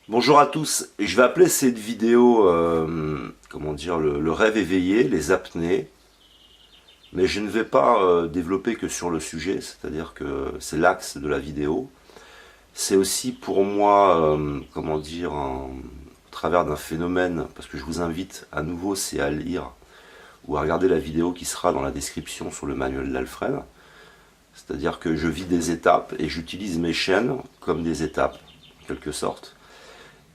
Bonjour à tous, je vais appeler cette vidéo, comment dire, le rêve éveillé, les apnées, mais je ne vais pas développer que sur le sujet, c'est-à-dire que c'est l'axe de la vidéo. C'est aussi pour moi, comment dire, au travers d'un phénomène, parce que je vous invite à nouveau, c'est à lire ou à regarder la vidéo qui sera dans la description sur le manuel d'Alfred. C'est-à-dire que je vis des étapes et j'utilise mes chaînes comme des étapes, en quelque sorte.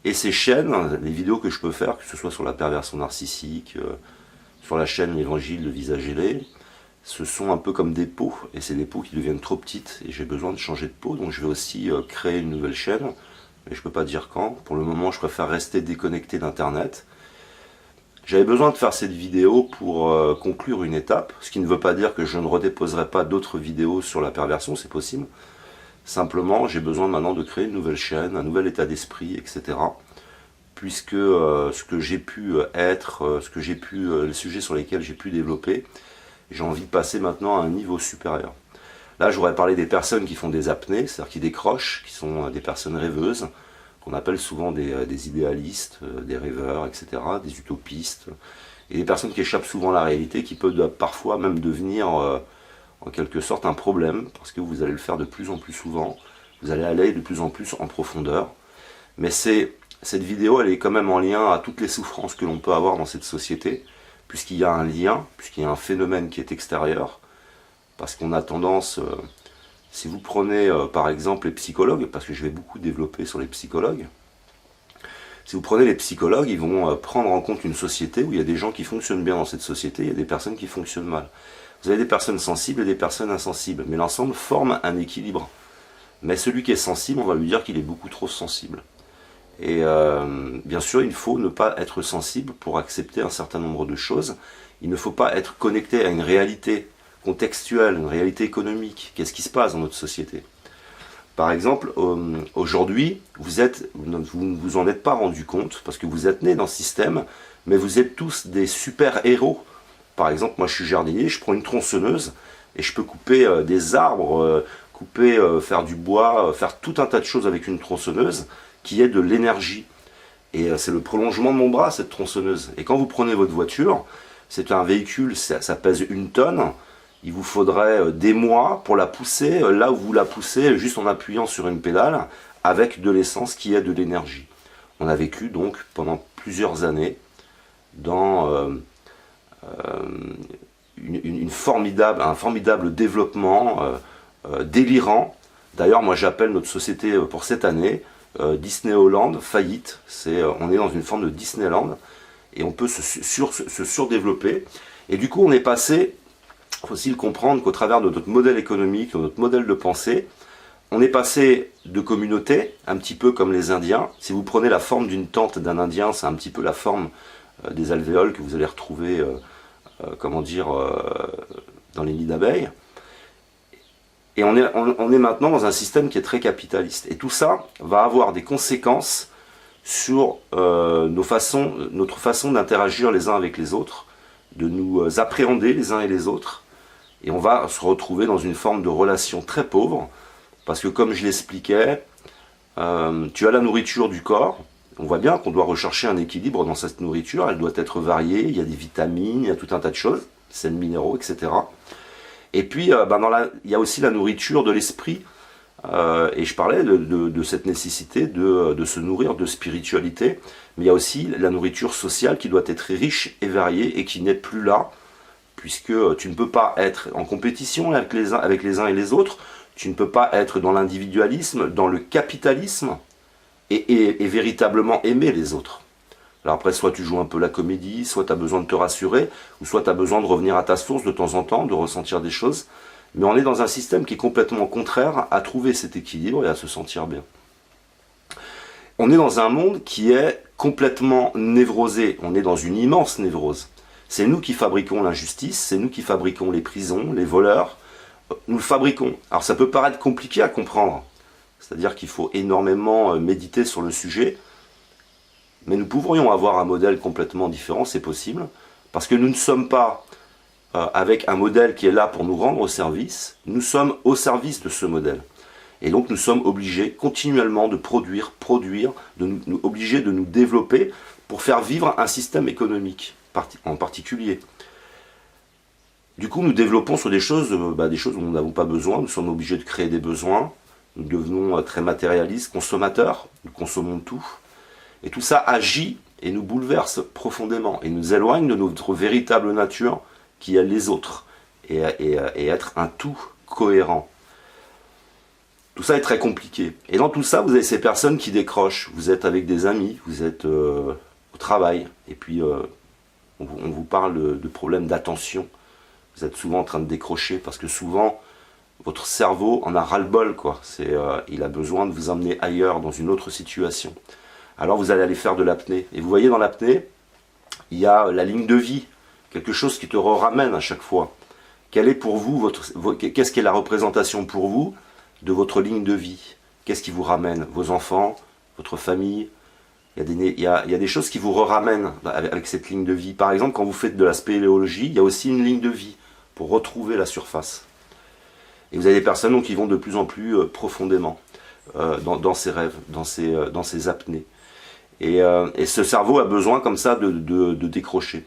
Et ces chaînes, les vidéos que je peux faire, que ce soit sur la perversion narcissique, sur la chaîne L'évangile de visage ailé, ce sont un peu comme des peaux, et c'est des peaux qui deviennent trop petites, et j'ai besoin de changer de peau, donc je vais aussi créer une nouvelle chaîne, mais je ne peux pas dire quand. Pour le moment, je préfère rester déconnecté d'Internet. J'avais besoin de faire cette vidéo pour conclure une étape, ce qui ne veut pas dire que je ne redéposerai pas d'autres vidéos sur la perversion, c'est possible. Simplement, j'ai besoin maintenant de créer une nouvelle chaîne, un nouvel état d'esprit, etc. Puisque ce que j'ai pu être, les sujets sur lesquels j'ai pu développer, j'ai envie de passer maintenant à un niveau supérieur. Là, j'aurais parlé des personnes qui font des apnées, c'est-à-dire qui décrochent, qui sont des personnes rêveuses, qu'on appelle souvent des idéalistes, des rêveurs, etc., des utopistes, et des personnes qui échappent souvent à la réalité, qui peuvent parfois même devenir en quelque sorte un problème, parce que vous allez le faire de plus en plus souvent, vous allez aller de plus en plus en profondeur. Mais cette vidéo, elle est quand même en lien à toutes les souffrances que l'on peut avoir dans cette société, puisqu'il y a un lien, puisqu'il y a un phénomène qui est extérieur, parce qu'on a tendance, si vous prenez par exemple les psychologues, parce que je vais beaucoup développer sur les psychologues, si vous prenez les psychologues, ils vont prendre en compte une société où il y a des gens qui fonctionnent bien dans cette société, il y a des personnes qui fonctionnent mal. Vous avez des personnes sensibles et des personnes insensibles, mais l'ensemble forme un équilibre. Mais celui qui est sensible, on va lui dire qu'il est beaucoup trop sensible. Et bien sûr, il faut ne pas être sensible pour accepter un certain nombre de choses. Il ne faut pas être connecté à une réalité contextuelle, une réalité économique. Qu'est-ce qui se passe dans notre société? Par exemple, aujourd'hui, vous ne vous en êtes pas rendu compte, parce que vous êtes né dans ce système, mais vous êtes tous des super-héros. Par exemple, moi je suis jardinier, je prends une tronçonneuse et je peux couper des arbres, faire du bois, faire tout un tas de choses avec une tronçonneuse qui est de l'énergie. Et c'est le prolongement de mon bras, cette tronçonneuse. Et quand vous prenez votre voiture, c'est un véhicule, ça pèse 1 tonne, il vous faudrait des mois pour la pousser, là où vous la poussez, juste en appuyant sur une pédale, avec de l'essence qui est de l'énergie. On a vécu donc pendant plusieurs années dans un formidable développement délirant. D'ailleurs, moi j'appelle notre société pour cette année Disneyland faillite. On est dans une forme de Disneyland et on peut se surdévelopper. Et du coup, on est passé, il faut aussi le comprendre, qu'au travers de notre modèle économique, de notre modèle de pensée, on est passé de communautés, un petit peu comme les Indiens. Si vous prenez la forme d'une tente d'un Indien, c'est un petit peu la forme des alvéoles que vous allez retrouver dans les nids d'abeilles. Et on est maintenant dans un système qui est très capitaliste. Et tout ça va avoir des conséquences sur notre façon d'interagir les uns avec les autres, de nous appréhender les uns et les autres. Et on va se retrouver dans une forme de relation très pauvre, parce que comme je l'expliquais, tu as la nourriture du corps. On voit bien qu'on doit rechercher un équilibre dans cette nourriture, elle doit être variée, il y a des vitamines, il y a tout un tas de choses, sels minéraux, etc. Et puis, il y a aussi la nourriture de l'esprit, et je parlais de cette nécessité de se nourrir de spiritualité, mais il y a aussi la nourriture sociale qui doit être riche et variée, et qui n'est plus là, puisque tu ne peux pas être en compétition avec les uns et les autres, tu ne peux pas être dans l'individualisme, dans le capitalisme, et véritablement aimer les autres. Alors après, soit tu joues un peu la comédie, soit tu as besoin de te rassurer, ou soit tu as besoin de revenir à ta source de temps en temps, de ressentir des choses. Mais on est dans un système qui est complètement contraire à trouver cet équilibre et à se sentir bien. On est dans un monde qui est complètement névrosé, on est dans une immense névrose. C'est nous qui fabriquons l'injustice, c'est nous qui fabriquons les prisons, les voleurs, nous le fabriquons. Alors ça peut paraître compliqué à comprendre, c'est-à-dire qu'il faut énormément méditer sur le sujet, mais nous pourrions avoir un modèle complètement différent, c'est possible, parce que nous ne sommes pas avec un modèle qui est là pour nous rendre service, nous sommes au service de ce modèle. Et donc nous sommes obligés continuellement de produire, obligés de nous développer pour faire vivre un système économique en particulier. Du coup, nous développons sur des choses dont nous n'avons pas besoin, nous sommes obligés de créer des besoins, nous devenons très matérialistes, consommateurs, nous consommons tout. Et tout ça agit et nous bouleverse profondément et nous éloigne de notre véritable nature qui est les autres et être un tout cohérent. Tout ça est très compliqué. Et dans tout ça, vous avez ces personnes qui décrochent. Vous êtes avec des amis, vous êtes au travail, et puis on vous parle de problèmes d'attention. Vous êtes souvent en train de décrocher, parce que souvent, votre cerveau en a ras-le-bol, quoi. Il a besoin de vous emmener ailleurs, dans une autre situation. Alors vous allez aller faire de l'apnée. Et vous voyez, dans l'apnée, il y a la ligne de vie, quelque chose qui te ramène à chaque fois. Quelle est pour vous, qu'est-ce qui est la représentation pour vous de votre ligne de vie? Qu'est-ce qui vous ramène? Vos enfants, votre famille? Il y a des choses qui vous ramènent avec cette ligne de vie. Par exemple, quand vous faites de la spéléologie, il y a aussi une ligne de vie pour retrouver la surface. Et vous avez des personnes donc, qui vont de plus en plus profondément dans ces rêves, dans ces apnées. Et ce cerveau a besoin comme ça de décrocher.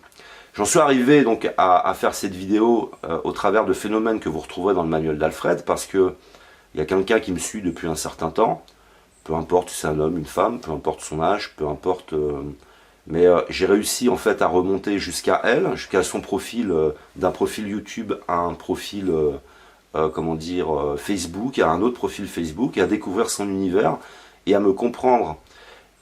J'en suis arrivé donc à faire cette vidéo au travers de phénomènes que vous retrouverez dans le manuel d'Alfred, parce que il y a quelqu'un qui me suit depuis un certain temps, peu importe si c'est un homme, une femme, peu importe son âge, peu importe... mais j'ai réussi en fait à remonter jusqu'à elle, jusqu'à son profil, d'un profil YouTube à un profil, Facebook, à un autre profil Facebook, et à découvrir son univers, et à me comprendre.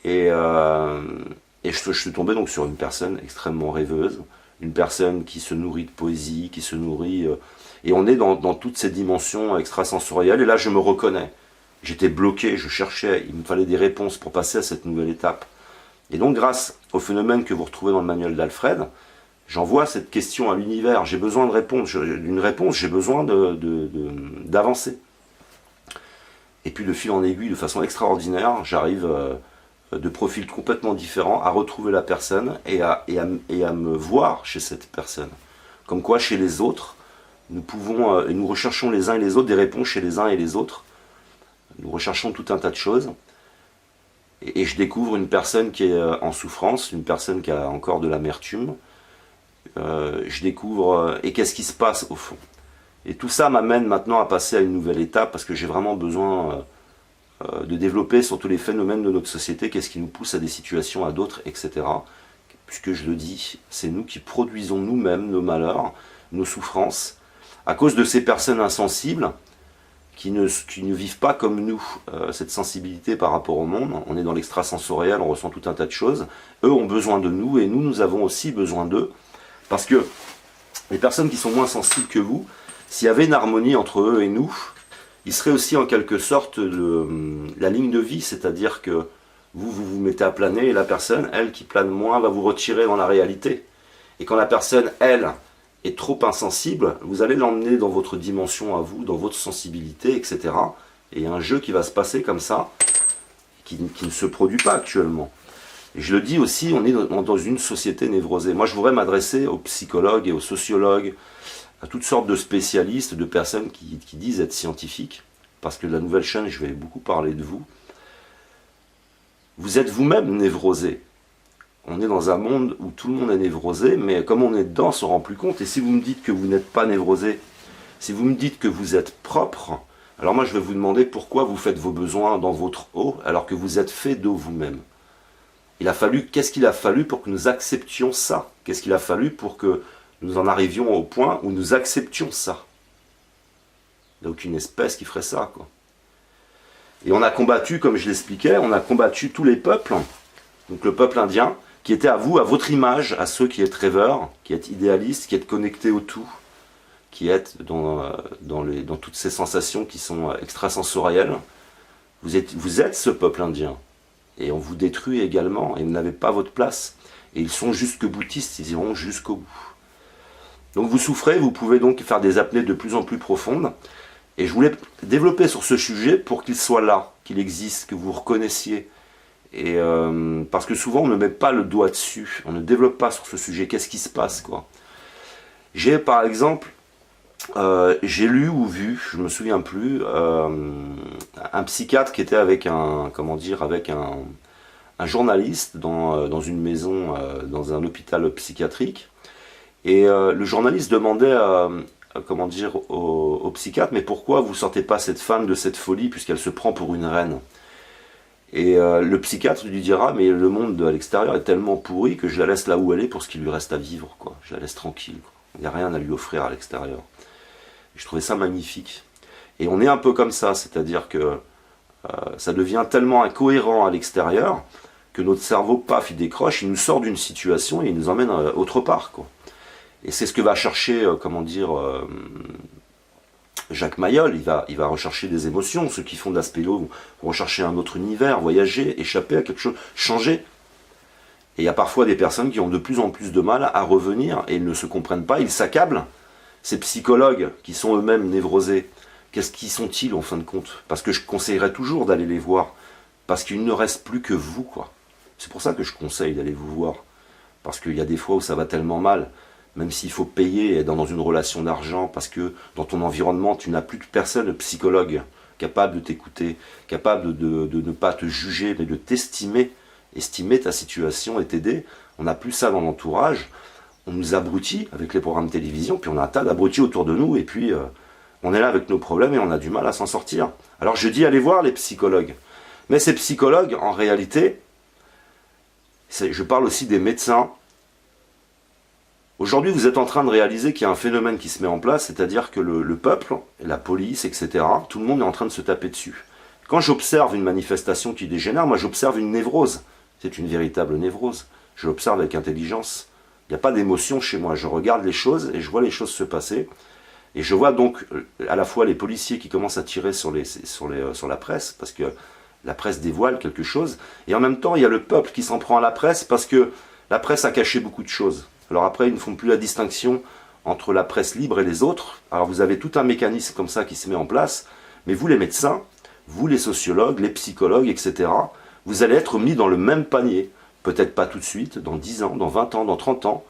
Et je suis tombé donc sur une personne extrêmement rêveuse, une personne qui se nourrit de poésie, qui se nourrit... et on est dans toutes ces dimensions extrasensorielles, et là je me reconnais. J'étais bloqué, je cherchais, il me fallait des réponses pour passer à cette nouvelle étape. Et donc grâce au phénomène que vous retrouvez dans le manuel d'Alfred, j'envoie cette question à l'univers, j'ai besoin de réponse, d'une réponse, j'ai besoin d'avancer. Et puis de fil en aiguille, de façon extraordinaire, j'arrive de profils complètement différents à retrouver la personne et à me voir chez cette personne. Comme quoi chez les autres, nous recherchons les uns et les autres des réponses chez les uns et les autres. Nous recherchons tout un tas de choses. Et je découvre une personne qui est en souffrance, une personne qui a encore de l'amertume. Je découvre... et qu'est-ce qui se passe au fond? Et tout ça m'amène maintenant à passer à une nouvelle étape, parce que j'ai vraiment besoin de développer sur tous les phénomènes de notre société, qu'est-ce qui nous pousse à des situations, à d'autres, etc. Puisque je le dis, c'est nous qui produisons nous-mêmes nos malheurs, nos souffrances, à cause de ces personnes insensibles, qui ne vivent pas comme nous cette sensibilité par rapport au monde. On est dans l'extrasensoriel, on ressent tout un tas de choses. Eux ont besoin de nous et nous avons aussi besoin d'eux. Parce que les personnes qui sont moins sensibles que vous, s'il y avait une harmonie entre eux et nous, ils seraient aussi en quelque sorte la ligne de vie, c'est-à-dire que vous mettez à planer et la personne, elle qui plane moins, va vous retirer dans la réalité. Et quand la personne, elle, est trop insensible, vous allez l'emmener dans votre dimension à vous, dans votre sensibilité, etc. Et il y a un jeu qui va se passer comme ça, qui ne se produit pas actuellement. Et je le dis aussi, on est dans une société névrosée. Moi, je voudrais m'adresser aux psychologues et aux sociologues, à toutes sortes de spécialistes, de personnes qui disent être scientifiques, parce que de la nouvelle chaîne, je vais beaucoup parler de vous. Vous êtes vous-même névrosé. On est dans un monde où tout le monde est névrosé, mais comme on est dedans, on ne s'en rend plus compte. Et si vous me dites que vous n'êtes pas névrosé, si vous me dites que vous êtes propre, alors moi je vais vous demander pourquoi vous faites vos besoins dans votre eau, alors que vous êtes fait d'eau vous-même. Qu'est-ce qu'il a fallu pour que nous acceptions ça? Qu'est-ce qu'il a fallu pour que nous en arrivions au point où nous acceptions ça? Il n'y a aucune espèce qui ferait ça, quoi. Et on a combattu, comme je l'expliquais, on a combattu tous les peuples, donc le peuple indien, qui était à vous, à votre image, à ceux qui êtes rêveurs, qui êtes idéalistes, qui êtes connectés au tout, qui êtes dans toutes ces sensations qui sont extrasensorielles. Vous êtes ce peuple indien. Et on vous détruit également, et vous n'avez pas votre place. Et ils sont jusque-boutistes, ils iront jusqu'au bout. Donc vous souffrez, vous pouvez donc faire des apnées de plus en plus profondes. Et je voulais développer sur ce sujet pour qu'il soit là, qu'il existe, que vous reconnaissiez. Et parce que souvent on ne met pas le doigt dessus, on ne développe pas sur ce sujet, qu'est-ce qui se passe, quoi. J'ai par exemple J'ai lu ou vu, je me souviens plus, un psychiatre qui était avec un, comment dire, avec un journaliste dans une maison, dans un hôpital psychiatrique. Et le journaliste demandait comment dire, au psychiatre, mais pourquoi vous sortez pas cette femme de cette folie puisqu'elle se prend pour une reine? Et le psychiatre lui dira, mais le monde à l'extérieur est tellement pourri que je la laisse là où elle est pour ce qu'il lui reste à vivre, quoi. Je la laisse tranquille, quoi. Il n'y a rien à lui offrir à l'extérieur. Je trouvais ça magnifique. Et on est un peu comme ça, c'est-à-dire que ça devient tellement incohérent à l'extérieur que notre cerveau, paf, il décroche, il nous sort d'une situation et il nous emmène autre part, quoi. Et c'est ce que va chercher, comment dire, Jacques Mayol. Il va rechercher des émotions. Ceux qui font de la spéléo vont rechercher un autre univers, voyager, échapper à quelque chose, changer. Et il y a parfois des personnes qui ont de plus en plus de mal à revenir et ils ne se comprennent pas, ils s'accablent. Ces psychologues qui sont eux-mêmes névrosés, qui sont-ils en fin de compte? Parce que je conseillerais toujours d'aller les voir, parce qu'il ne reste plus que vous, quoi. C'est pour ça que je conseille d'aller vous voir, parce qu'il y a des fois où ça va tellement mal, même s'il faut payer et être dans une relation d'argent, parce que dans ton environnement, tu n'as plus de personne psychologue capable de t'écouter, capable de ne pas te juger, mais de t'estimer, estimer ta situation et t'aider. On n'a plus ça dans l'entourage. On nous abrutit avec les programmes de télévision, puis on a un tas d'abrutis autour de nous, et puis on est là avec nos problèmes et on a du mal à s'en sortir. Alors je dis allez voir les psychologues. Mais ces psychologues, en réalité, je parle aussi des médecins. Aujourd'hui, vous êtes en train de réaliser qu'il y a un phénomène qui se met en place, c'est-à-dire que le peuple, la police, etc., tout le monde est en train de se taper dessus. Quand j'observe une manifestation qui dégénère, moi j'observe une névrose. C'est une véritable névrose. Je l'observe avec intelligence. Il n'y a pas d'émotion chez moi. Je regarde les choses et je vois les choses se passer. Et je vois donc à la fois les policiers qui commencent à tirer sur la presse, parce que la presse dévoile quelque chose. Et en même temps, il y a le peuple qui s'en prend à la presse, parce que la presse a caché beaucoup de choses. Alors après, ils ne font plus la distinction entre la presse libre et les autres. Alors vous avez tout un mécanisme comme ça qui se met en place. Mais vous les médecins, vous les sociologues, les psychologues, etc., vous allez être mis dans le même panier. Peut-être pas tout de suite, dans 10 ans, dans 20 ans, dans 30 ans.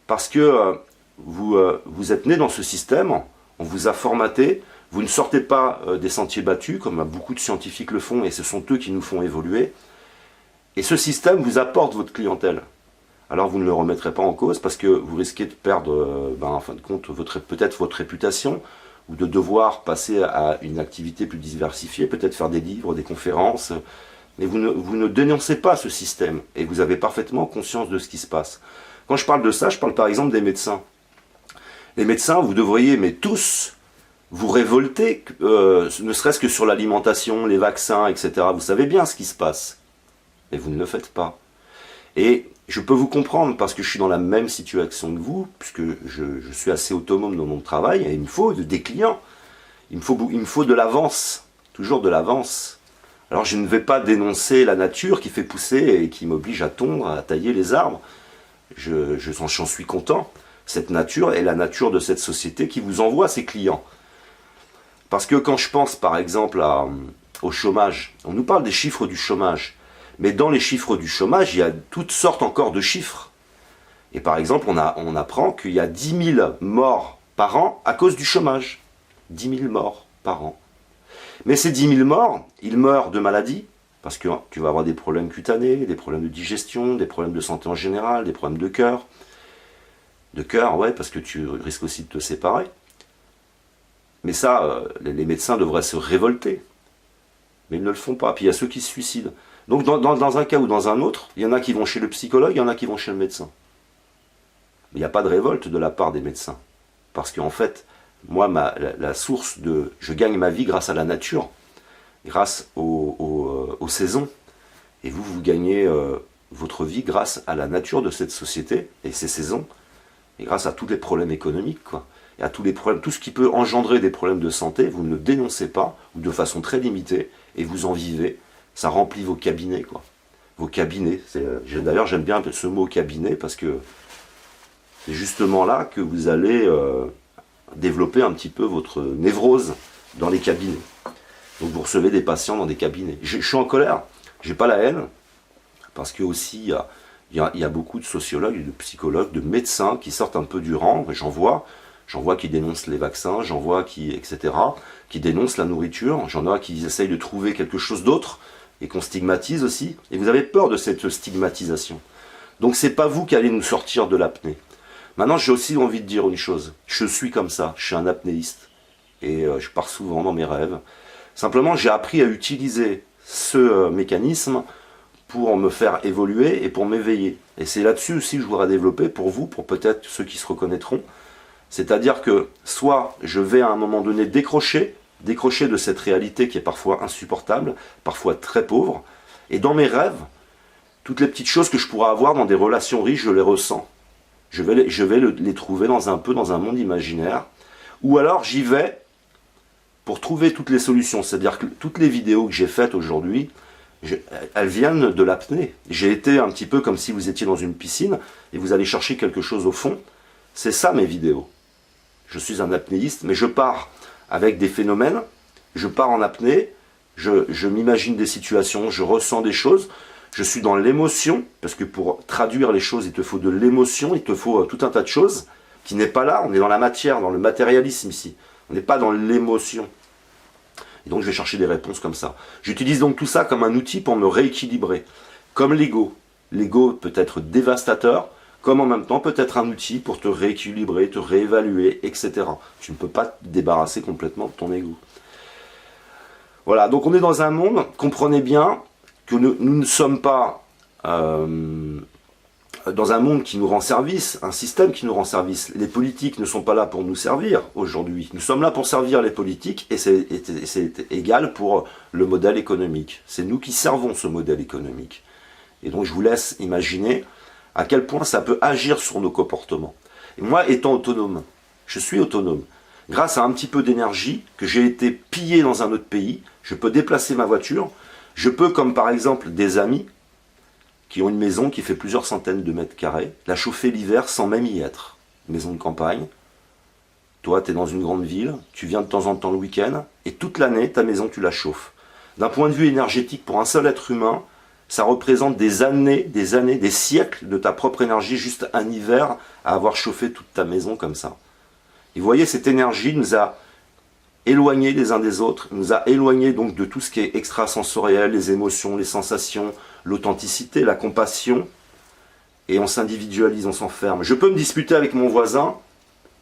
Parce que vous êtes né dans ce système, on vous a formaté, vous ne sortez pas des sentiers battus, comme beaucoup de scientifiques le font, et ce sont eux qui nous font évoluer. Et ce système vous apporte votre clientèle. Alors vous ne le remettrez pas en cause parce que vous risquez de perdre, en fin de compte, peut-être votre réputation, ou de devoir passer à une activité plus diversifiée, peut-être faire des livres, des conférences. Mais vous ne dénoncez pas ce système, et vous avez parfaitement conscience de ce qui se passe. Quand je parle de ça, je parle par exemple des médecins. Les médecins, vous devriez, mais tous, vous révolter, ne serait-ce que sur l'alimentation, les vaccins, etc. Vous savez bien ce qui se passe, mais vous ne le faites pas. Et je peux vous comprendre, parce que je suis dans la même situation que vous, puisque je suis assez autonome dans mon travail, et il me faut des clients, il me faut de l'avance, toujours de l'avance. Alors je ne vais pas dénoncer la nature qui fait pousser et qui m'oblige à tondre, à tailler les arbres. J'en suis content. Cette nature est la nature de cette société qui vous envoie ses clients. Parce que quand je pense par exemple au chômage, on nous parle des chiffres du chômage. Mais dans les chiffres du chômage, il y a toutes sortes encore de chiffres. Et par exemple, on apprend qu'il y a 10 000 morts par an à cause du chômage. 10 000 morts par an. Mais ces 10 000 morts, ils meurent de maladies, parce que tu vas avoir des problèmes cutanés, des problèmes de digestion, des problèmes de santé en général, des problèmes de cœur. De cœur, ouais, parce que tu risques aussi de te séparer. Mais ça, les médecins devraient se révolter. Mais ils ne le font pas. Puis il y a ceux qui se suicident. Donc dans un cas ou dans un autre, il y en a qui vont chez le psychologue, il y en a qui vont chez le médecin. Mais il n'y a pas de révolte de la part des médecins. Parce qu'en fait, moi, la source de... Je gagne ma vie grâce à la nature, grâce aux saisons. Et vous gagnez votre vie grâce à la nature de cette société et ses saisons. Et grâce à tous les problèmes économiques, quoi. Et à tous les problèmes, tout ce qui peut engendrer des problèmes de santé, vous ne le dénoncez pas, ou de façon très limitée, et vous en vivez. Ça remplit vos cabinets, quoi. Vos cabinets. D'ailleurs, j'aime bien ce mot cabinet, parce que c'est justement là que vous allez développer un petit peu votre névrose dans les cabinets. Donc vous recevez des patients dans des cabinets. Je suis en colère, j'ai pas la haine, parce que aussi il y a beaucoup de sociologues, de psychologues, de médecins qui sortent un peu du rang, j'en vois J'en vois qui dénoncent les vaccins, j'en vois etc., qui dénoncent la nourriture, j'en vois qui essayent de trouver quelque chose d'autre, et qu'on stigmatise aussi. Et vous avez peur de cette stigmatisation. Donc c'est pas vous qui allez nous sortir de l'apnée. Maintenant, j'ai aussi envie de dire une chose. Je suis comme ça, je suis un apnéiste. Et je pars souvent dans mes rêves. Simplement, j'ai appris à utiliser ce mécanisme pour me faire évoluer et pour m'éveiller. Et c'est là-dessus aussi que je voudrais développer pour vous, pour peut-être ceux qui se reconnaîtront. C'est-à-dire que soit je vais à un moment donné décrocher de cette réalité qui est parfois insupportable, parfois très pauvre, et dans mes rêves, toutes les petites choses que je pourrais avoir dans des relations riches, je les ressens. Je vais les trouver dans un monde imaginaire, ou alors j'y vais pour trouver toutes les solutions. C'est-à-dire que toutes les vidéos que j'ai faites aujourd'hui, elles viennent de l'apnée. J'ai été un petit peu comme si vous étiez dans une piscine et vous allez chercher quelque chose au fond. C'est ça mes vidéos. Je suis un apnéiste, mais je pars avec des phénomènes, je pars en apnée, je m'imagine des situations, je ressens des choses, je suis dans l'émotion, parce que pour traduire les choses, il te faut de l'émotion, il te faut tout un tas de choses qui n'est pas là, on est dans la matière, dans le matérialisme ici. On n'est pas dans l'émotion. Et donc je vais chercher des réponses comme ça. J'utilise donc tout ça comme un outil pour me rééquilibrer. Comme l'ego. L'ego peut être dévastateur, comme en même temps peut être un outil pour te rééquilibrer, te réévaluer, etc. Tu ne peux pas te débarrasser complètement de ton ego. Voilà, donc on est dans un monde, comprenez bien que nous ne sommes pas dans un monde qui nous rend service, un système qui nous rend service. Les politiques ne sont pas là pour nous servir aujourd'hui. Nous sommes là pour servir les politiques et c'est égal pour le modèle économique. C'est nous qui servons ce modèle économique. Et donc je vous laisse imaginer à quel point ça peut agir sur nos comportements. Et moi, étant autonome, je suis autonome. Grâce à un petit peu d'énergie, que j'ai été pillé dans un autre pays, je peux déplacer ma voiture. Je peux, comme par exemple des amis, qui ont une maison qui fait plusieurs centaines de mètres carrés, la chauffer l'hiver sans même y être. Maison de campagne. Toi, tu es dans une grande ville, tu viens de temps en temps le week-end, et toute l'année, ta maison, tu la chauffes. D'un point de vue énergétique, pour un seul être humain, ça représente des années, des siècles de ta propre énergie, juste un hiver, à avoir chauffé toute ta maison comme ça. Et vous voyez, cette énergie nous a éloignés les uns des autres, nous a éloignés donc de tout ce qui est extrasensoriel, les émotions, les sensations, l'authenticité, la compassion, et on s'individualise, on s'enferme. Je peux me disputer avec mon voisin,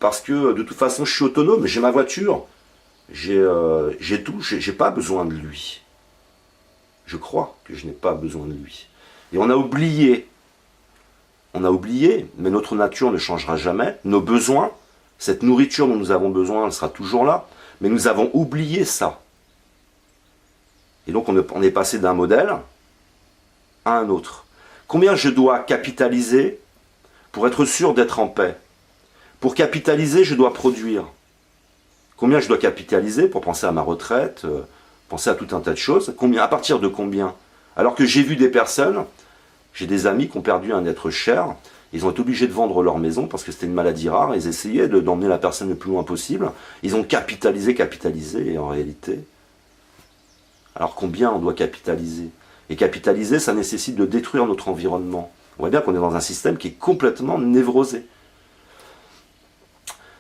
parce que de toute façon je suis autonome, j'ai ma voiture, j'ai tout, j'ai pas besoin de lui. Je crois que je n'ai pas besoin de lui. Et on a oublié, mais notre nature ne changera jamais, nos besoins, cette nourriture dont nous avons besoin, elle sera toujours là, mais nous avons oublié ça. Et donc on est passé d'un modèle à un autre. Combien je dois capitaliser pour être sûr d'être en paix? Pour capitaliser, je dois produire. Combien je dois capitaliser pour penser à ma retraite, penser à tout un tas de choses? Combien, à partir de combien? Alors que j'ai vu des personnes, j'ai des amis qui ont perdu un être cher, ils ont été obligés de vendre leur maison parce que c'était une maladie rare, ils essayaient d'emmener la personne le plus loin possible, ils ont capitalisé, et en réalité, alors combien on doit capitaliser? Et capitaliser, ça nécessite de détruire notre environnement. On voit bien qu'on est dans un système qui est complètement névrosé.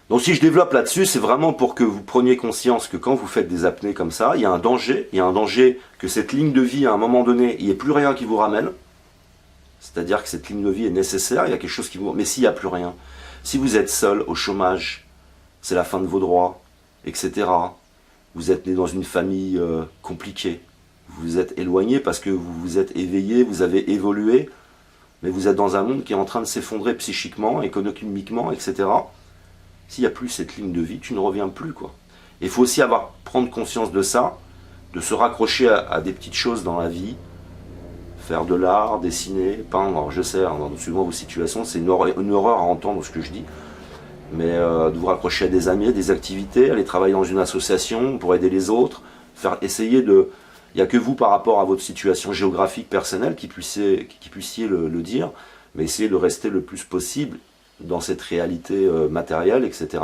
Donc si je développe là-dessus, c'est vraiment pour que vous preniez conscience que quand vous faites des apnées comme ça, il y a un danger que cette ligne de vie, à un moment donné, il n'y ait plus rien qui vous ramène. C'est-à-dire que cette ligne de vie est nécessaire, il y a quelque chose qui vous... Mais s'il n'y a plus rien, si vous êtes seul, au chômage, c'est la fin de vos droits, etc. Vous êtes né dans une famille compliquée, vous vous êtes éloigné parce que vous vous êtes éveillé, vous avez évolué, mais vous êtes dans un monde qui est en train de s'effondrer psychiquement, économiquement, etc. S'il n'y a plus cette ligne de vie, tu ne reviens plus, quoi. Il faut aussi prendre conscience de ça, de se raccrocher à des petites choses dans la vie, faire de l'art, dessiner, peindre. Alors je sais, suivant vos situations, c'est une horreur à entendre ce que je dis, mais de vous raccrocher à des amis, à des activités, aller travailler dans une association pour aider les autres, essayer de... Il n'y a que vous par rapport à votre situation géographique personnelle qui puissiez le dire, mais essayez de rester le plus possible dans cette réalité matérielle, etc.,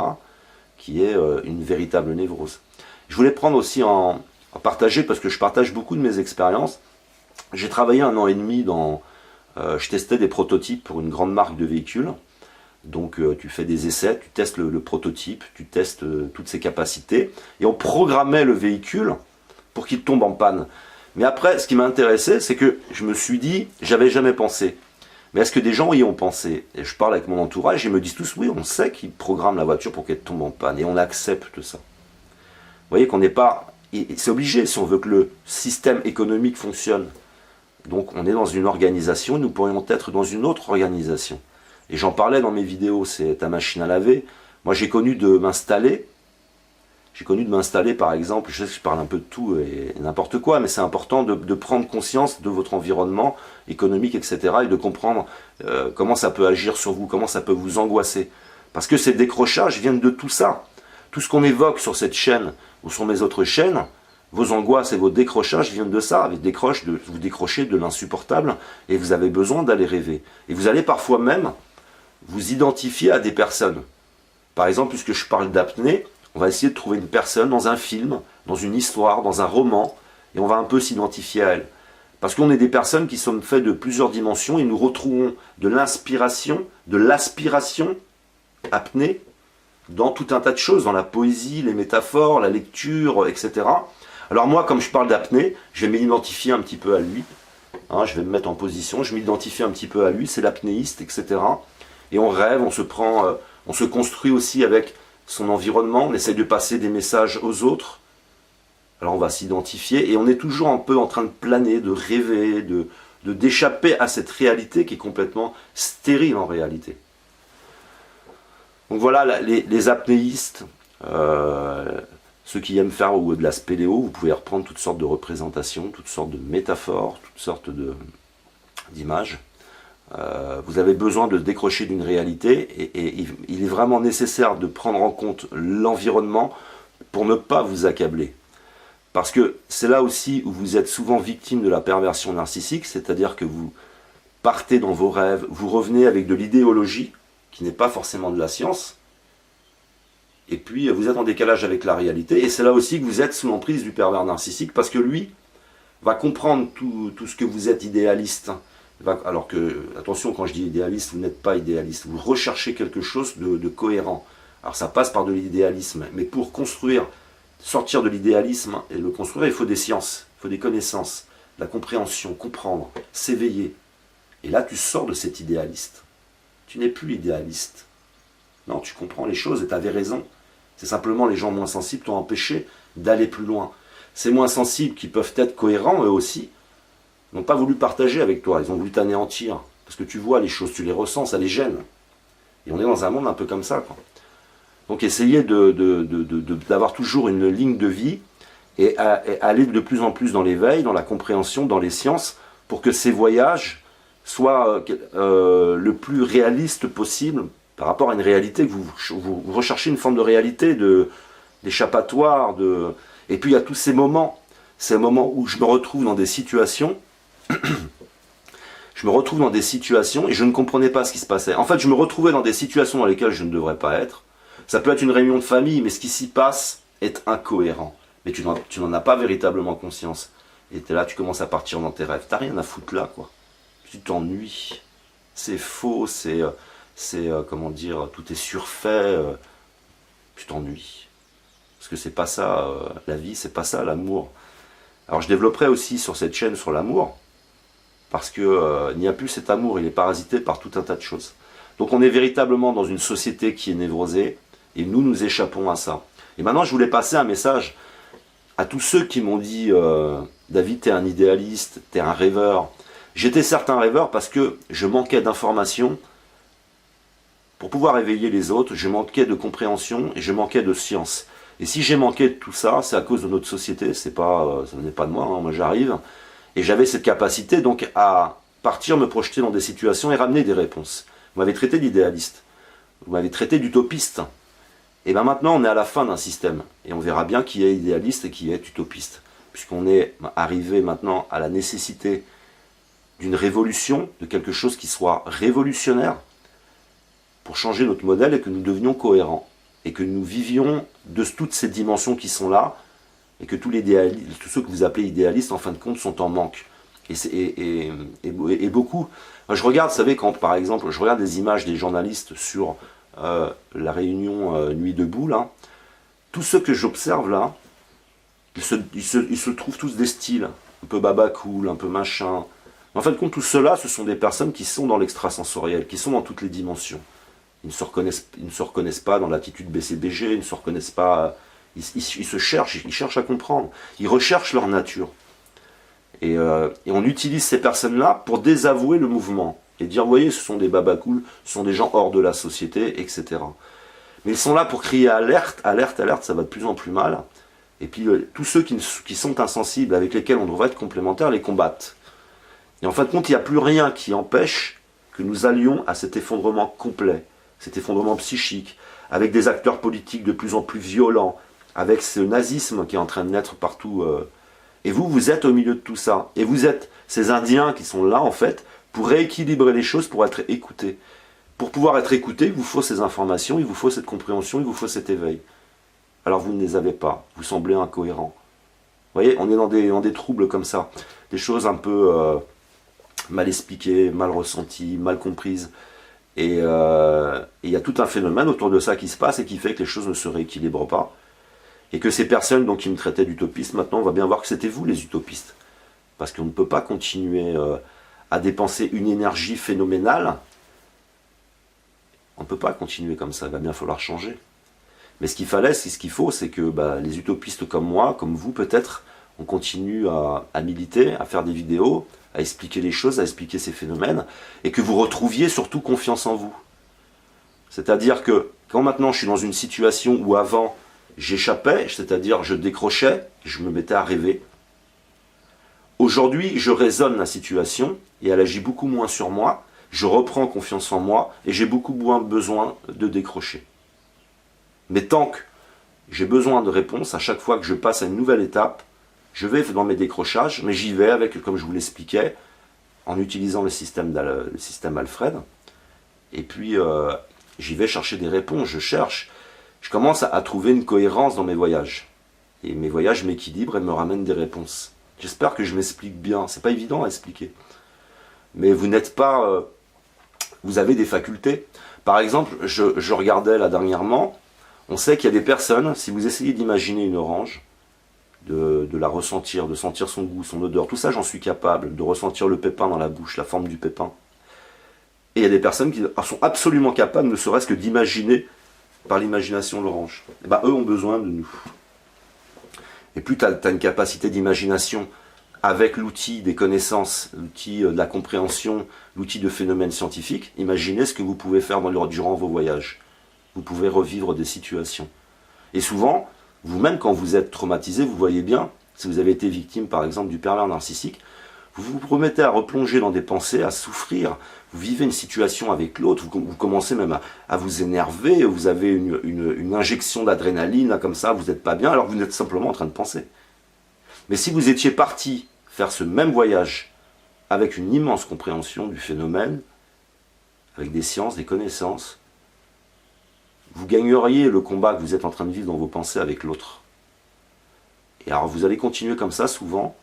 qui est une véritable névrose. Je voulais prendre aussi en partager, parce que je partage beaucoup de mes expériences. J'ai travaillé 1 an et demi je testais des prototypes pour une grande marque de véhicules. Donc tu fais des essais, tu testes le prototype, tu testes toutes ses capacités, et on programmait le véhicule pour qu'il tombe en panne. Mais après, ce qui m'a intéressé, c'est que je me suis dit, j'avais jamais pensé. Mais est-ce que des gens y ont pensé? Et je parle avec mon entourage, ils me disent tous, oui, on sait qu'ils programment la voiture pour qu'elle tombe en panne, et on accepte ça. Vous voyez qu'on n'est pas... C'est obligé si on veut que le système économique fonctionne. Donc on est dans une organisation, nous pourrions être dans une autre organisation. Et j'en parlais dans mes vidéos, c'est ta machine à laver. Moi j'ai connu de m'installer. J'ai connu de m'installer par exemple, je sais que je parle un peu de tout et n'importe quoi, mais c'est important de prendre conscience de votre environnement économique, etc. et de comprendre comment ça peut agir sur vous, comment ça peut vous angoisser. Parce que ces décrochages viennent de tout ça. Tout ce qu'on évoque sur cette chaîne ou sur mes autres chaînes, vos angoisses et vos décrochages viennent de ça. Vous décrochez de l'insupportable et vous avez besoin d'aller rêver. Et vous allez parfois même vous identifier à des personnes. Par exemple, puisque je parle d'apnée, on va essayer de trouver une personne dans un film, dans une histoire, dans un roman, et on va un peu s'identifier à elle. Parce qu'on est des personnes qui sont faites de plusieurs dimensions et nous retrouvons de l'inspiration, de l'aspiration, apnée, dans tout un tas de choses, dans la poésie, les métaphores, la lecture, etc. Alors moi, comme je parle d'apnée, je vais m'identifier un petit peu à lui. Hein, je vais me mettre en position, je m'identifie un petit peu à lui, c'est l'apnéiste, etc. Et on rêve, on se construit aussi avec son environnement, on essaye de passer des messages aux autres. Alors on va s'identifier et on est toujours un peu en train de planer, de rêver, d'échapper à cette réalité qui est complètement stérile en réalité. Donc voilà, les apnéistes, ceux qui aiment faire de la spéléo, vous pouvez reprendre toutes sortes de représentations, toutes sortes de métaphores, toutes sortes d'images. Vous avez besoin de décrocher d'une réalité et il est vraiment nécessaire de prendre en compte l'environnement pour ne pas vous accabler. Parce que c'est là aussi où vous êtes souvent victime de la perversion narcissique, c'est-à-dire que vous partez dans vos rêves, vous revenez avec de l'idéologie, qui n'est pas forcément de la science, et puis vous êtes en décalage avec la réalité, et c'est là aussi que vous êtes sous l'emprise du pervers narcissique, parce que lui va comprendre tout ce que vous êtes idéaliste. Alors que, attention, quand je dis idéaliste, vous n'êtes pas idéaliste, vous recherchez quelque chose de cohérent. Alors ça passe par de l'idéalisme, mais pour construire, sortir de l'idéalisme et le construire, il faut des sciences, il faut des connaissances, de la compréhension, comprendre, s'éveiller. Et là, tu sors de cet idéaliste. Tu n'es plus idéaliste. Non, tu comprends les choses et tu avais raison. C'est simplement les gens moins sensibles t'ont empêché d'aller plus loin. Ces moins sensibles qui peuvent être cohérents, eux aussi, n'ont pas voulu partager avec toi. Ils ont voulu t'anéantir. Parce que tu vois les choses, tu les ressens, ça les gêne. Et on est dans un monde un peu comme ça, quoi. Donc essayez d'avoir toujours une ligne de vie et aller de plus en plus dans l'éveil, dans la compréhension, dans les sciences, pour que ces voyages soient le plus réalistes possible par rapport à une réalité que vous recherchez une forme de réalité, d'échappatoire. Et puis il y a tous ces moments où je me retrouve dans des situations et je ne comprenais pas ce qui se passait. En fait, je me retrouvais dans des situations dans lesquelles je ne devrais pas être. Ça peut être une réunion de famille, mais ce qui s'y passe est incohérent. Mais tu n'en as pas véritablement conscience. Et tu es là, tu commences à partir dans tes rêves. T'as rien à foutre là, quoi. Tu t'ennuies. C'est faux, comment dire, tout est surfait. Tu t'ennuies. Parce que c'est pas ça, la vie, c'est pas ça, l'amour. Alors je développerai aussi sur cette chaîne sur l'amour. Parce que il n'y a plus cet amour, il est parasité par tout un tas de choses. Donc on est véritablement dans une société qui est névrosée. Et nous échappons à ça. Et maintenant, je voulais passer un message à tous ceux qui m'ont dit David, t'es un idéaliste, t'es un rêveur. J'étais certes un rêveur parce que je manquais d'informations pour pouvoir éveiller les autres, je manquais de compréhension et je manquais de science. Et si j'ai manqué de tout ça, c'est à cause de notre société, ça venait pas de moi, hein, moi j'arrive. Et j'avais cette capacité donc à partir, me projeter dans des situations et ramener des réponses. Vous m'avez traité d'idéaliste, vous m'avez traité d'utopiste. Et bien maintenant, on est à la fin d'un système. Et on verra bien qui est idéaliste et qui est utopiste. Puisqu'on est arrivé maintenant à la nécessité d'une révolution, de quelque chose qui soit révolutionnaire, pour changer notre modèle et que nous devenions cohérents. Et que nous vivions de toutes ces dimensions qui sont là, et que tous ceux que vous appelez idéalistes, en fin de compte, sont en manque. Et beaucoup. Moi, je regarde, vous savez, quand par exemple, je regarde des images des journalistes sur la réunion Nuit debout, là, tous ceux que j'observe là, ils se trouvent tous des styles, un peu baba cool, un peu machin. En fin de compte, tout cela, ce sont des personnes qui sont dans l'extrasensoriel, qui sont dans toutes les dimensions. Ils ne se reconnaissent pas dans l'attitude BCBG, ils ne se reconnaissent pas. Ils se cherchent, ils cherchent à comprendre. Ils recherchent leur nature. Et on utilise ces personnes-là pour désavouer le mouvement. Et dire, vous voyez, ce sont des babacools, ce sont des gens hors de la société, etc. Mais ils sont là pour crier alerte, alerte, alerte, ça va de plus en plus mal. Et puis tous ceux qui sont insensibles, avec lesquels on devrait être complémentaires, les combattent. Et en fin de compte, il n'y a plus rien qui empêche que nous allions à cet effondrement complet, cet effondrement psychique, avec des acteurs politiques de plus en plus violents, avec ce nazisme qui est en train de naître partout. Et vous êtes au milieu de tout ça. Et vous êtes ces Indiens qui sont là, en fait, pour rééquilibrer les choses, pour être écoutés. Pour pouvoir être écouté, il vous faut ces informations, il vous faut cette compréhension, il vous faut cet éveil. Alors vous ne les avez pas, vous semblez incohérents. Vous voyez, on est dans des troubles comme ça, des choses un peu mal expliquées, mal ressenties, mal comprises. Et il y a tout un phénomène autour de ça qui se passe et qui fait que les choses ne se rééquilibrent pas. Et que ces personnes donc, qui me traitaient d'utopiste, maintenant on va bien voir que c'était vous les utopistes. Parce qu'on ne peut pas continuer à dépenser une énergie phénoménale. On ne peut pas continuer comme ça, il va bien falloir changer. Mais ce qu'il faut, c'est que les utopistes comme moi, comme vous peut-être, on continue à militer, à faire des vidéos, à expliquer les choses, à expliquer ces phénomènes, et que vous retrouviez surtout confiance en vous. C'est-à-dire que quand maintenant je suis dans une situation où avant j'échappais, c'est-à-dire je décrochais, je me mettais à rêver, aujourd'hui je raisonne la situation, et elle agit beaucoup moins sur moi, je reprends confiance en moi, et j'ai beaucoup moins besoin de décrocher. Mais tant que j'ai besoin de réponses, à chaque fois que je passe à une nouvelle étape, je vais dans mes décrochages, mais j'y vais avec, comme je vous l'expliquais, en utilisant le système Alfred. Et puis, j'y vais chercher des réponses, je commence à trouver une cohérence dans mes voyages. Et mes voyages m'équilibrent et me ramènent des réponses. J'espère que je m'explique bien, c'est pas évident à expliquer. Mais vous n'êtes pas... vous avez des facultés. Par exemple, je regardais là dernièrement, on sait qu'il y a des personnes, si vous essayez d'imaginer une orange, de la ressentir, de sentir son goût, son odeur, tout ça j'en suis capable, de ressentir le pépin dans la bouche, la forme du pépin. Et il y a des personnes qui sont absolument capables, ne serait-ce que d'imaginer, par l'imagination, l'orange. Et eux ont besoin de nous. Et plus tu as une capacité d'imagination avec l'outil des connaissances, l'outil de la compréhension, l'outil de phénomènes scientifiques, imaginez ce que vous pouvez faire durant vos voyages. Vous pouvez revivre des situations. Et souvent, vous-même, quand vous êtes traumatisé, vous voyez bien, si vous avez été victime, par exemple, du pervers narcissique, vous vous promettez à replonger dans des pensées, à souffrir, vous vivez une situation avec l'autre, vous commencez même à vous énerver, vous avez une injection d'adrénaline, là, comme ça, vous n'êtes pas bien, alors vous êtes simplement en train de penser. Mais si vous étiez parti faire ce même voyage avec une immense compréhension du phénomène, avec des sciences, des connaissances, vous gagneriez le combat que vous êtes en train de vivre dans vos pensées avec l'autre. Et alors vous allez continuer comme ça souvent,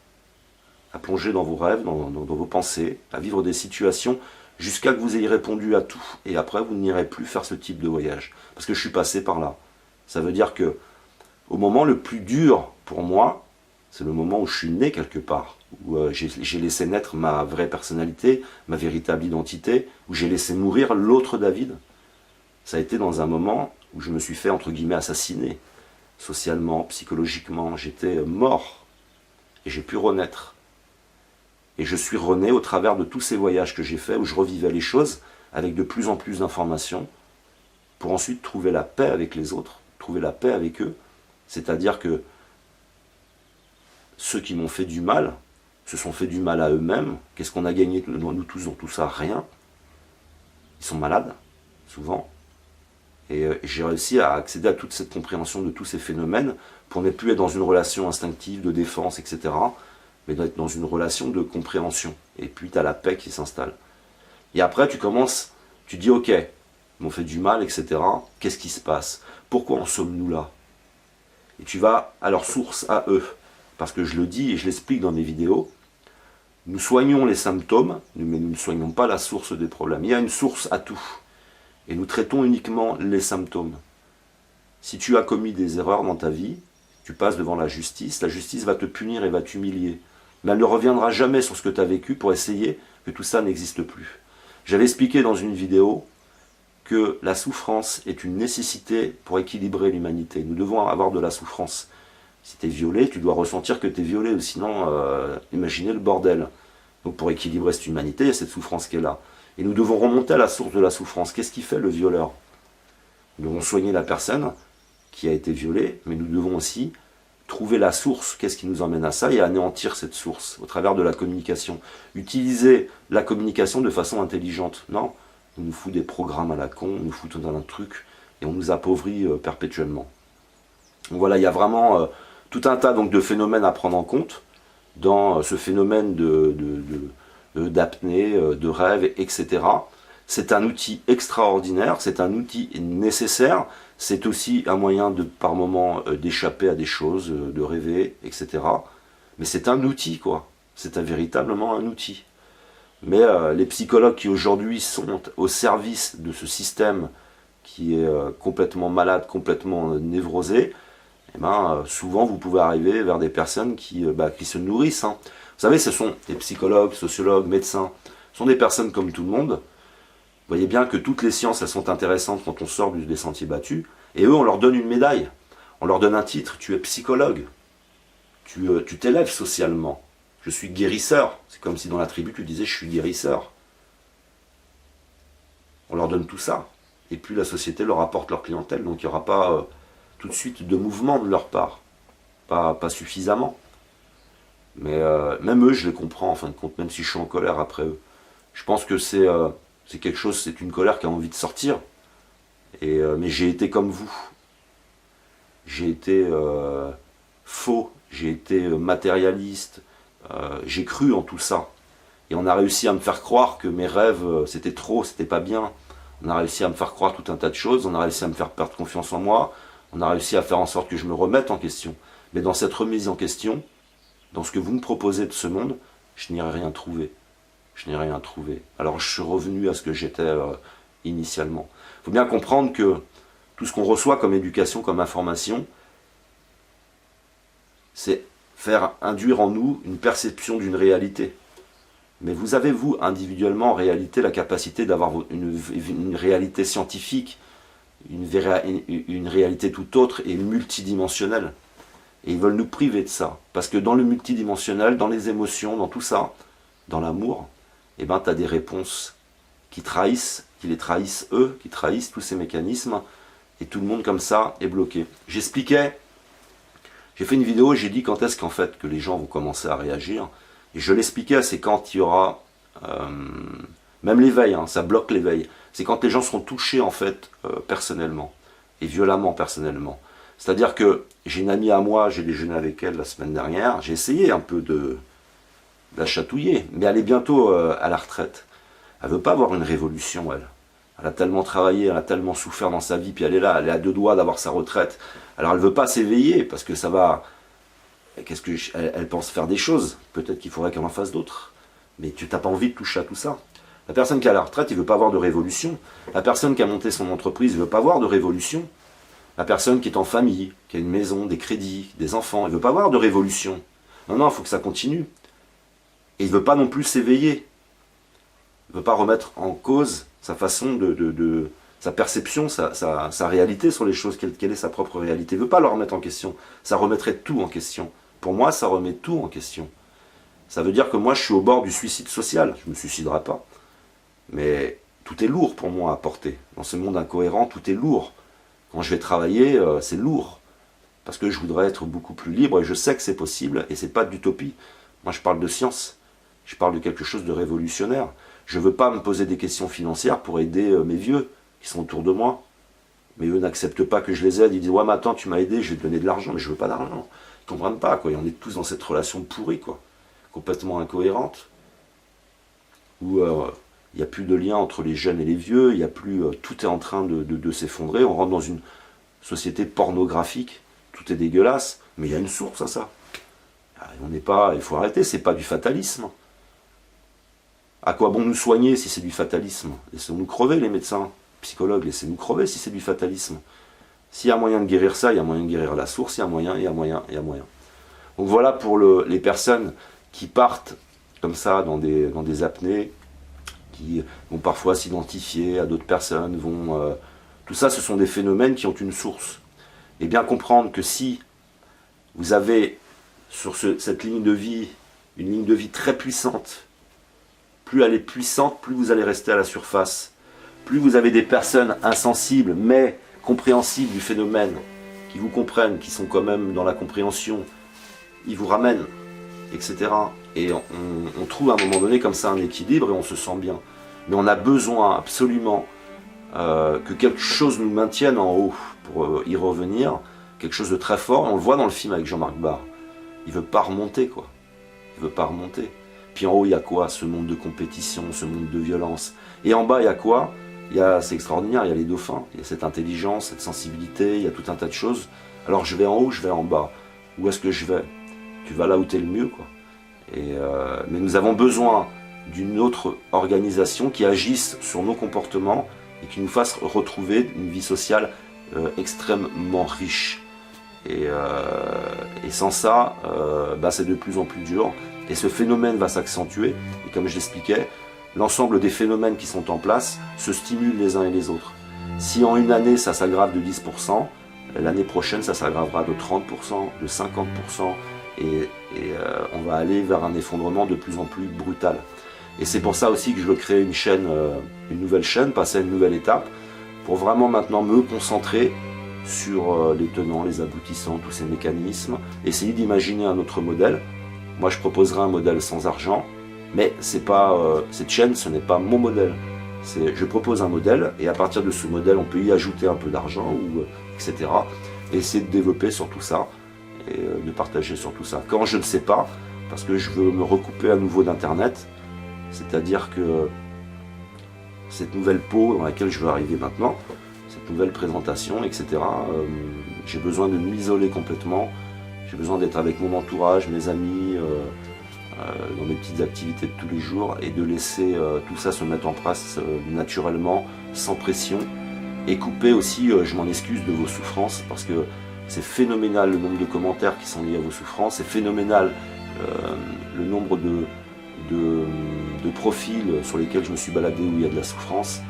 à plonger dans vos rêves, dans vos pensées, à vivre des situations, jusqu'à que vous ayez répondu à tout. Et après vous n'irez plus faire ce type de voyage. Parce que je suis passé par là. Ça veut dire que au moment le plus dur pour moi, c'est le moment où je suis né quelque part, où j'ai laissé naître ma vraie personnalité, ma véritable identité, où j'ai laissé mourir l'autre David. Ça a été dans un moment où je me suis fait, entre guillemets, assassiner. Socialement, psychologiquement, j'étais mort. Et j'ai pu renaître. Et je suis rené au travers de tous ces voyages que j'ai faits, où je revivais les choses avec de plus en plus d'informations, pour ensuite trouver la paix avec les autres, trouver la paix avec eux. C'est-à-dire que ceux qui m'ont fait du mal, se sont fait du mal à eux-mêmes. Qu'est-ce qu'on a gagné, nous tous, dans tout ça? Rien. Ils sont malades, souvent. Et j'ai réussi à accéder à toute cette compréhension de tous ces phénomènes pour ne plus être dans une relation instinctive de défense, etc. Mais d'être dans une relation de compréhension. Et puis tu as la paix qui s'installe. Et après tu dis ok, ils m'ont fait du mal, etc. Qu'est-ce qui se passe? Pourquoi en sommes-nous là? Et tu vas à leur source, à eux. Parce que je le dis et je l'explique dans mes vidéos, Nous soignons les symptômes, mais nous ne soignons pas la source des problèmes. Il y a une source à tout. Et nous traitons uniquement les symptômes. Si tu as commis des erreurs dans ta vie, tu passes devant la justice va te punir et va t'humilier. Mais elle ne reviendra jamais sur ce que tu as vécu pour essayer que tout ça n'existe plus. J'avais expliqué dans une vidéo que la souffrance est une nécessité pour équilibrer l'humanité. Nous devons avoir de la souffrance. Si tu es violé, tu dois ressentir que tu es violé, sinon, imaginez le bordel. Donc pour équilibrer cette humanité, il y a cette souffrance qui est là. Et nous devons remonter à la source de la souffrance. Qu'est-ce qui fait le violeur? Nous devons soigner la personne qui a été violée, mais nous devons aussi trouver la source. Qu'est-ce qui nous emmène à ça? Et anéantir cette source au travers de la communication. Utiliser la communication de façon intelligente. Non, on nous fout des programmes à la con, on nous fout tout un truc, et on nous appauvrit perpétuellement. Donc voilà, il y a vraiment tout un tas donc, de phénomènes à prendre en compte dans ce phénomène d'apnée, de rêve, etc. C'est un outil extraordinaire, c'est un outil nécessaire, c'est aussi un moyen de, par moment, d'échapper à des choses, de rêver, etc. Mais c'est un outil, quoi. C'est véritablement un outil. Mais les psychologues qui aujourd'hui sont au service de ce système qui est complètement malade, complètement névrosé, eh ben, souvent vous pouvez arriver vers des personnes qui se nourrissent. Hein. Vous savez, ce sont des psychologues, sociologues, médecins, ce sont des personnes comme tout le monde. Vous voyez bien que toutes les sciences, elles sont intéressantes quand on sort des sentiers battus. Et eux, on leur donne une médaille. On leur donne un titre. Tu es psychologue. Tu t'élèves socialement. Je suis guérisseur. C'est comme si dans la tribu, tu disais je suis guérisseur. On leur donne tout ça. Et puis la société leur apporte leur clientèle. Donc il n'y aura pas tout de suite de mouvement de leur part. Pas suffisamment. Mais même eux, je les comprends en fin de compte, même si je suis en colère après eux. Je pense que c'est quelque chose, c'est une colère qui a envie de sortir. Mais j'ai été comme vous. J'ai été faux, j'ai été matérialiste, j'ai cru en tout ça. Et on a réussi à me faire croire que mes rêves, c'était trop, c'était pas bien. On a réussi à me faire croire tout un tas de choses, on a réussi à me faire perdre confiance en moi, on a réussi à faire en sorte que je me remette en question. Mais dans cette remise en question, dans ce que vous me proposez de ce monde, je n'y ai rien trouvé. Je n'ai rien trouvé. Alors je suis revenu à ce que j'étais initialement. Il faut bien comprendre que tout ce qu'on reçoit comme éducation, comme information, c'est faire induire en nous une perception d'une réalité. Mais vous avez, vous, individuellement, en réalité, la capacité d'avoir une réalité scientifique, une réalité tout autre et multidimensionnelle. Et ils veulent nous priver de ça. Parce que dans le multidimensionnel, dans les émotions, dans tout ça, dans l'amour, eh ben, tu as des réponses qui les trahissent eux, qui trahissent tous ces mécanismes, et tout le monde comme ça est bloqué. J'ai fait une vidéo, j'ai dit quand est-ce qu'en fait que les gens vont commencer à réagir, et je l'expliquais, c'est quand il y aura, même l'éveil, hein, ça bloque l'éveil, c'est quand les gens seront touchés en fait personnellement, et violemment personnellement. C'est-à-dire que j'ai une amie à moi, j'ai déjeuné avec elle la semaine dernière, j'ai essayé un peu de la chatouiller, mais elle est bientôt à la retraite. Elle veut pas avoir une révolution, elle. Elle a tellement travaillé, elle a tellement souffert dans sa vie, puis elle est là, elle est à 2 doigts d'avoir sa retraite. Alors elle veut pas s'éveiller, parce que ça va... Elle pense faire des choses, peut-être qu'il faudrait qu'elle en fasse d'autres. Mais tu n'as pas envie de toucher à tout ça. La personne qui est à la retraite, il veut pas avoir de révolution. La personne qui a monté son entreprise, il veut pas avoir de révolution. La personne qui est en famille, qui a une maison, des crédits, des enfants, il veut pas avoir de révolution. Non, il faut que ça continue. Et il ne veut pas non plus s'éveiller. Il ne veut pas remettre en cause sa façon sa perception, sa réalité sur les choses, quelle est sa propre réalité. Il ne veut pas le remettre en question. Ça remettrait tout en question. Pour moi, ça remet tout en question. Ça veut dire que moi, je suis au bord du suicide social. Je ne me suiciderai pas. Mais tout est lourd pour moi à porter. Dans ce monde incohérent, tout est lourd. Quand je vais travailler, c'est lourd. Parce que je voudrais être beaucoup plus libre et je sais que c'est possible et c'est pas d'utopie. Moi, je parle de science. Je parle de quelque chose de révolutionnaire. Je ne veux pas me poser des questions financières pour aider mes vieux qui sont autour de moi. Mais eux n'acceptent pas que je les aide. Ils disent « Ouais, mais attends, tu m'as aidé, je vais te donner de l'argent. » Mais je ne veux pas d'argent. Ils ne comprennent pas, quoi. Et on est tous dans cette relation pourrie, quoi. Complètement incohérente. Où il n'y a plus de lien entre les jeunes et les vieux. Il y a plus, tout est en train de s'effondrer. On rentre dans une société pornographique. Tout est dégueulasse. Mais il y a une source à ça. On n'est pas, il faut arrêter, c'est pas du fatalisme. À quoi bon nous soigner si c'est du fatalisme? Laissons-nous crever les médecins, psychologues, laissez-nous crever si c'est du fatalisme. S'il y a moyen de guérir ça, il y a moyen de guérir la source, il y a moyen, il y a moyen, il y a moyen. Donc voilà pour les personnes qui partent comme ça dans des apnées, qui vont parfois s'identifier à d'autres personnes, tout ça, ce sont des phénomènes qui ont une source. Et bien comprendre que si vous avez sur cette ligne de vie, une ligne de vie très puissante, plus elle est puissante, plus vous allez rester à la surface. Plus vous avez des personnes insensibles, mais compréhensibles du phénomène, qui vous comprennent, qui sont quand même dans la compréhension, ils vous ramènent, etc. Et on trouve à un moment donné comme ça un équilibre et on se sent bien. Mais on a besoin absolument que quelque chose nous maintienne en haut pour y revenir, quelque chose de très fort. On le voit dans le film avec Jean-Marc Barr. Il veut pas remonter, quoi. Il veut pas remonter. Puis en haut, il y a quoi? Ce monde de compétition, ce monde de violence. Et en bas, il y a quoi? C'est extraordinaire, il y a les dauphins, il y a cette intelligence, cette sensibilité, il y a tout un tas de choses. Alors je vais en haut, je vais en bas. Où est-ce que je vais? Tu vas là où tu es le mieux, quoi. Mais nous avons besoin d'une autre organisation qui agisse sur nos comportements et qui nous fasse retrouver une vie sociale extrêmement riche. Et sans ça, c'est de plus en plus dur. Et ce phénomène va s'accentuer. Et comme je l'expliquais, l'ensemble des phénomènes qui sont en place se stimulent les uns et les autres. Si en une année ça s'aggrave de 10%, l'année prochaine ça s'aggravera de 30%, de 50%, et on va aller vers un effondrement de plus en plus brutal. Et c'est pour ça aussi que je veux créer une chaîne, une nouvelle chaîne, passer à une nouvelle étape, pour vraiment maintenant me concentrer sur les tenants, les aboutissants, tous ces mécanismes, essayer d'imaginer un autre modèle. Moi je proposerai un modèle sans argent, mais c'est pas, cette chaîne ce n'est pas mon modèle. Je propose un modèle et à partir de ce modèle on peut y ajouter un peu d'argent, etc. Et essayer de développer sur tout ça et de partager sur tout ça. Quand je ne sais pas, parce que je veux me recouper à nouveau d'internet, c'est-à-dire que cette nouvelle peau dans laquelle je veux arriver maintenant, cette nouvelle présentation, etc., j'ai besoin de m'isoler complètement, j'ai besoin d'être avec mon entourage, mes amis, dans mes petites activités de tous les jours, et de laisser tout ça se mettre en place naturellement, sans pression, et couper aussi, je m'en excuse, de vos souffrances, parce que c'est phénoménal le nombre de commentaires qui sont liés à vos souffrances, c'est phénoménal le nombre de profils sur lesquels je me suis baladé où il y a de la souffrance,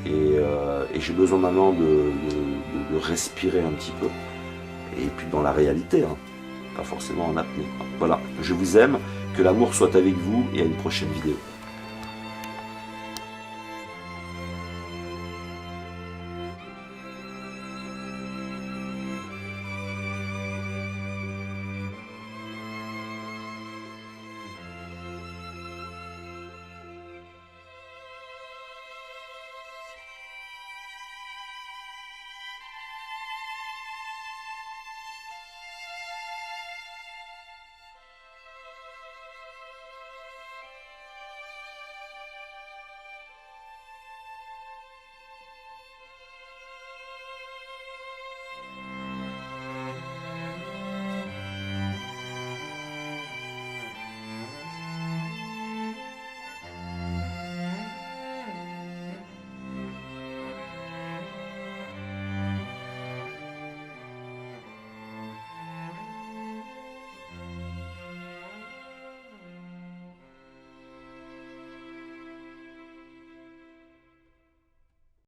et j'ai besoin maintenant de respirer un petit peu, et puis dans la réalité, hein, pas forcément en apnée, quoi. Voilà, je vous aime, que l'amour soit avec vous, et à une prochaine vidéo.